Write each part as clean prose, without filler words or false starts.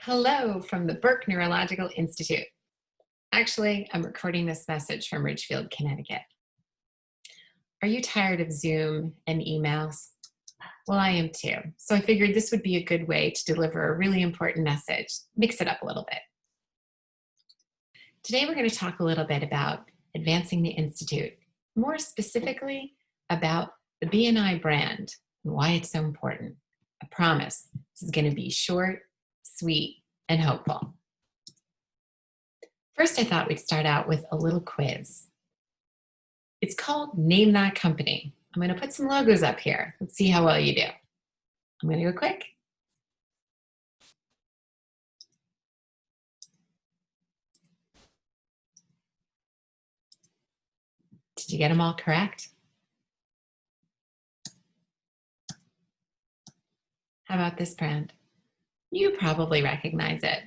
Hello from the Burke Neurological Institute. Actually, I'm recording this message from Ridgefield, Connecticut. Are you tired of Zoom and emails? Well, I am too. So I figured this would be a good way to deliver a really important message, mix it up a little bit. Today, we're going to talk a little bit about Advancing the Institute, more specifically about the BNI brand and why it's so important. I promise this is going to be short, sweet, and hopeful. First, I thought we'd start out with a little quiz. It's called Name That Company. I'm going to put some logos up here. Let's see how well you do. I'm going to go quick. Did you get them all correct? How about this brand? You probably recognize it,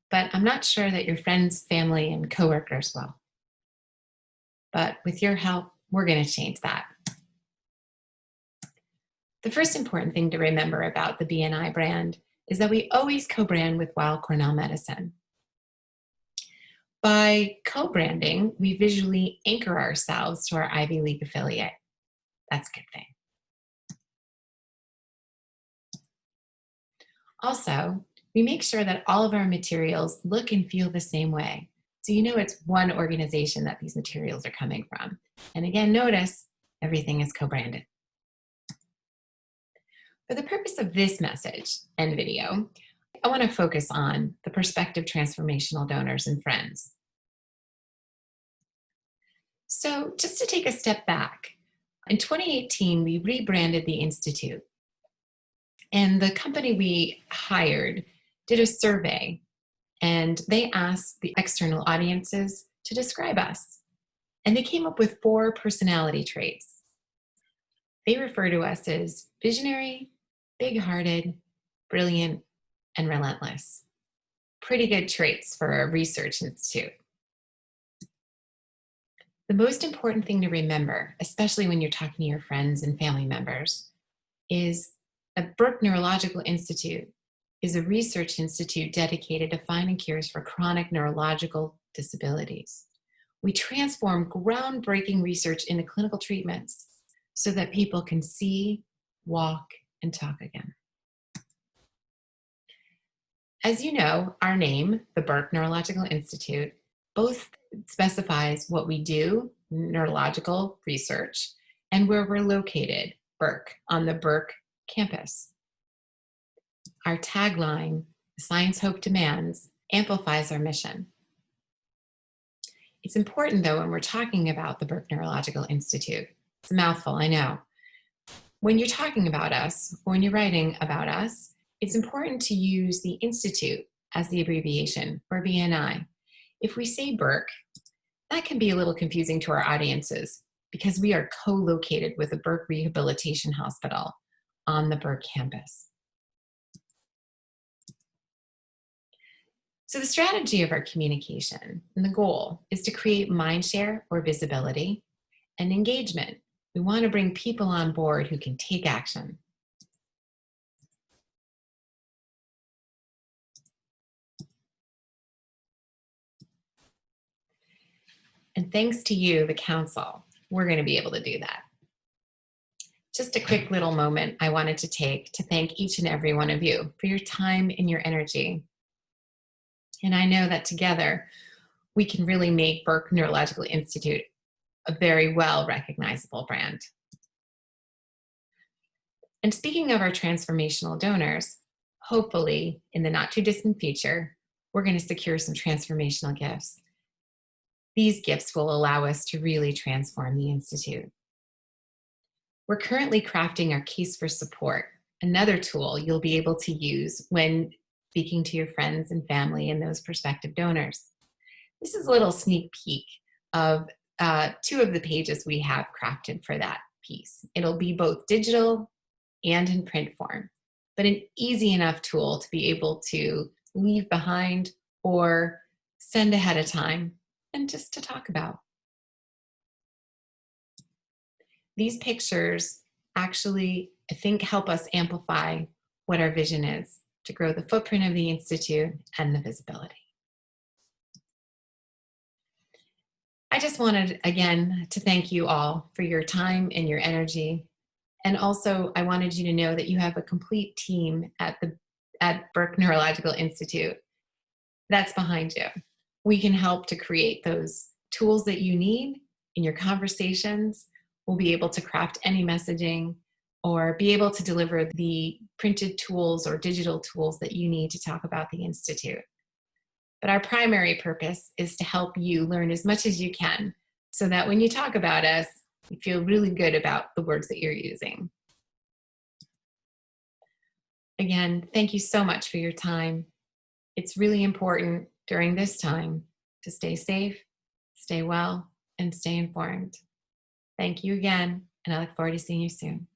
but I'm not sure that your friends, family, and coworkers will. But with your help, we're going to change that. The first important thing to remember about the BNI brand is that we always co-brand with Weill Cornell Medicine. By co-branding, we visually anchor ourselves to our Ivy League affiliate. That's a good thing. Also, we make sure that all of our materials look and feel the same way. So you know it's one organization that these materials are coming from. And again, notice everything is co-branded. For the purpose of this message and video, I want to focus on the prospective transformational donors and friends. So just to take a step back, in 2018, we rebranded the Institute. And the company we hired did a survey, and they asked the external audiences to describe us. And they came up with 4 personality traits. They refer to us as visionary, big-hearted, brilliant, and relentless. Pretty good traits for a research institute. The most important thing to remember, especially when you're talking to your friends and family members, is that Burke Neurological Institute is a research institute dedicated to finding cures for chronic neurological disabilities. We transform groundbreaking research into clinical treatments so that people can see, walk, and talk again. As you know, our name, the Burke Neurological Institute, both specifies what we do, neurological research, and where we're located, Burke, on the Burke campus. Our tagline, Science Hope Demands, amplifies our mission. It's important, though, when we're talking about the Burke Neurological Institute. It's a mouthful, I know. When you're talking about us, or when you're writing about us, it's important to use the Institute as the abbreviation, or BNI. If we say Burke, that can be a little confusing to our audiences because we are co-located with the Burke Rehabilitation Hospital on the Burke campus. So the strategy of our communication and the goal is to create mindshare or visibility and engagement. We want to bring people on board who can take action. And thanks to you, the council, we're going to be able to do that. Just a quick little moment I wanted to take to thank each and every one of you for your time and your energy. And I know that together we can really make Burke Neurological Institute a very well recognizable brand. And speaking of our transformational donors, hopefully in the not too distant future, we're going to secure some transformational gifts. These gifts will allow us to really transform the Institute. We're currently crafting our case for support, another tool you'll be able to use when speaking to your friends and family and those prospective donors. This is a little sneak peek of 2 of the pages we have crafted for that piece. It'll be both digital and in print form, but an easy enough tool to be able to leave behind or send ahead of time and just to talk about. These pictures actually, I think, help us amplify what our vision is. to grow the footprint of the Institute and the visibility. I just wanted, again, to thank you all for your time and your energy. And also, I wanted you to know that you have a complete team at Burke Neurological Institute that's behind you. We can help to create those tools that you need in your conversations. We'll be able to craft any messaging or be able to deliver the printed tools or digital tools that you need to talk about the Institute. But our primary purpose is to help you learn as much as you can so that when you talk about us, you feel really good about the words that you're using. Again, thank you so much for your time. It's really important during this time to stay safe, stay well, and stay informed. Thank you again, and I look forward to seeing you soon.